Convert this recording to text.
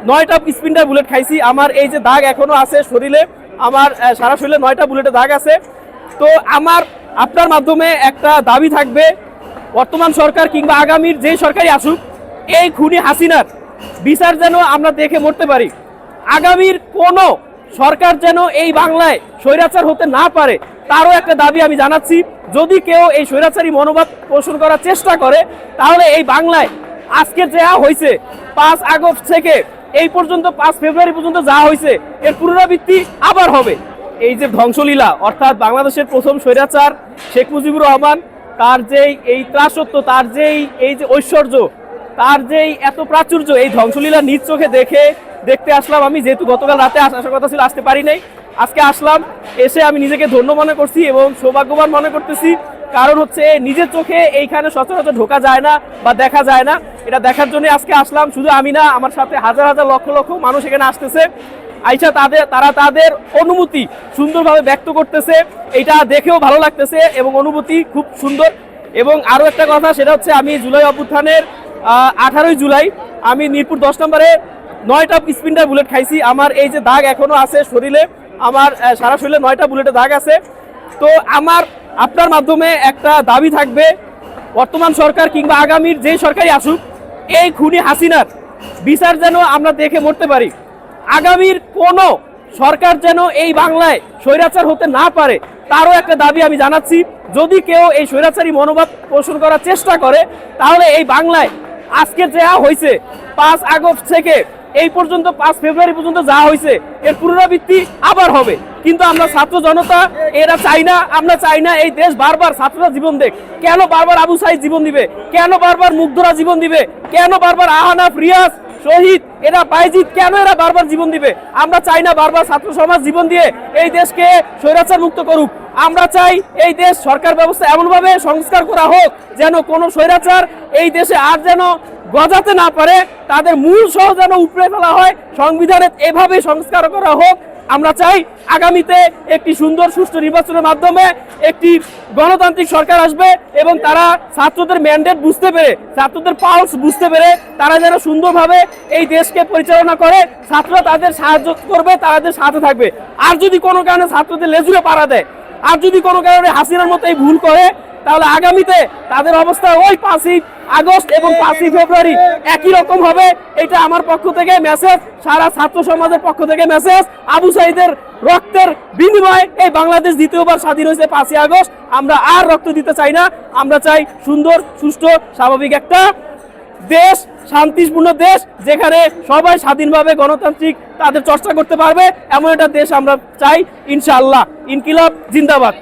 9টা sprinter bullet খাইছি। আমার এই যে দাগ এখনো আছে শরীরে, আমার সারা শরীরে 9টা বুলেটের দাগ আছে। তো আমার আপনার মাধ্যমে একটা দাবি থাকবে, বর্তমান সরকার কিংবা আগামীর যে সরকারই আসুক, এই খুনি হাসিনার বিচার যেন আমরা দেখে মরতে পারি। আগামীর কোনো সরকার যেন এই বাংলায় স্বৈরাচার হতে না পারে, তারও একটা দাবি আমি জানাচ্ছি। যদি কেউ এই স্বৈরাচারী মনোভাব পোষণ করার চেষ্টা করে, তাহলে এই বাংলায় আজকে যা হয়েছে 5 আগস্ট থেকে এই পর্যন্ত 5 ফেব্রুয়ারি পর্যন্ত যা হয়েছে, এর পুনরাবৃত্তি আবার হবে। এই যে ধ্বংসলীলা, অর্থাৎ বাংলাদেশের প্রথম স্বৈরাচার শেখ মুজিবুর রহমান, তার যেই এই ত্রাসত্ব, তার যেই এই যে ঐশ্বর্য, তার যেই এত প্রাচুর্য, এই ধ্বংসলীলা নিজ চোখে দেখতে আসলাম আমি। যেহেতু গতকাল রাতে আসার কথা ছিল, আসতে পারি নাই, আজকে আসলাম। এসে আমি নিজেকে ধন্য মনে করছি এবং সৌভাগ্যবান মনে করতেছি। কারণ হচ্ছে নিজের চোখে এইখানে সচরাচর ঢোকা যায় না বা দেখা যায় না, এটা দেখার জন্য আজকে আসলাম। শুধু আমি না, আমার সাথে হাজার হাজার লক্ষ লক্ষ মানুষ এখানে আসতেছে। আইসা তারা তাদের অনুভূতি সুন্দরভাবে ব্যক্ত করতেছে, এটা দেখেও ভালো লাগতেছে এবং অনুভূতি খুব সুন্দর। এবং আরও একটা কথা, সেটা হচ্ছে আমি জুলাই অভ্যুত্থানের 18ই জুলাই আমি মিরপুর 10 নম্বরে 9টা স্পিন্টার বুলেট খাইছি। আমার এই যে দাগ এখনো আছে শরীরে, আমার সারা শরীরে 9টা বুলেটের দাগ আছে। তো আমার আপনার মাধ্যমে একটা দাবি থাকবে, বর্তমান সরকার কিংবা আগামীর যে সরকারই আসুক, এই খুনি হাসিনার বিচার যেন আমরা দেখে মরতে পারি। আগামীর কোনো সরকার যেন এই বাংলায় স্বৈরাচার হতে না পারে, তারও একটা দাবি আমি জানাচ্ছি। যদি কেউ এই স্বৈরাচারী মনোভাব পোষণ করার চেষ্টা করে, তাহলে এই বাংলায় আজকে যা হয়েছে 5 আগস্ট থেকে এই পর্যন্ত 5 ফেব্রুয়ারি পর্যন্ত যা হয়েছে, এর পুনরাবৃত্তি আবার হবে। কিন্তু আমরা ছাত্র জনতা এরা চাই না, আমরা চাই না এই দেশ বারবার ছাত্ররা জীবন দেখ। কেন বারবার আবু সাইদ জীবন দিবে? কেন বারবার মুগ্ধরা জীবন দিবে? কেন বারবার আহানাফ, রিয়াজ, শহীদ, এরা বাইজিৎ, কেন এরা বারবার জীবন দিবে? আমরা চাই না বারবার ছাত্র সমাজ জীবন দিয়ে এই দেশকে স্বৈরাচার মুক্ত করুক। আমরা চাই এই দেশ সরকার ব্যবস্থা এমনভাবে সংস্কার করা হোক যেন কোনো স্বৈরাচার এই দেশে আর যেন গজাতে না পারে, তাদের মূল সহ যেন উপড়ে ফেলা হয়। সংবিধানে এভাবে সংস্কার করা হোক। আমরা চাই আগামীতে একটি সুন্দর সুষ্ঠু নির্বাচনের মাধ্যমে একটি গণতান্ত্রিক সরকার আসবে এবং তারা ছাত্রদের ম্যান্ডেট বুঝতে পেরে, ছাত্রদের পালস বুঝতে পেরে তারা যেন সুন্দরভাবে এই দেশকে পরিচালনা করে। ছাত্ররা তাদের সাহায্য করবে, তাদের সাথে থাকবে। আর যদি কোনো কারণে ছাত্রদের লেজুরে পাড়া দেয়, আর যদি কোনো কারণে হাসিনার মতো এই ভুল করে, তাহলে আগামীতে তাদের অবস্থা ওই 5ই আগস্ট এবং 5ই ফেব্রুয়ারি একই রকম হবে। এটা আমার পক্ষ থেকে মেসেজ, সারা ছাত্র সমাজের পক্ষ থেকে মেসেজ। আবু সাইদের রক্তের বিনিময়ে এই বাংলাদেশ দ্বিতীয়বার স্বাধীন হয়েছে 5ই আগস্ট। আমরা আর রক্ত দিতে চাই না। আমরা চাই সুন্দর, সুষ্ঠু, স্বাভাবিক একটা দেশ, শান্তিপূর্ণ দেশ, যেখানে সবাই স্বাধীনভাবে গণতান্ত্রিক তাদের চর্চা করতে পারবে, এমন একটা দেশ আমরা চাই ইনশাআল্লাহ। ইনকিলাব জিন্দাবাদ।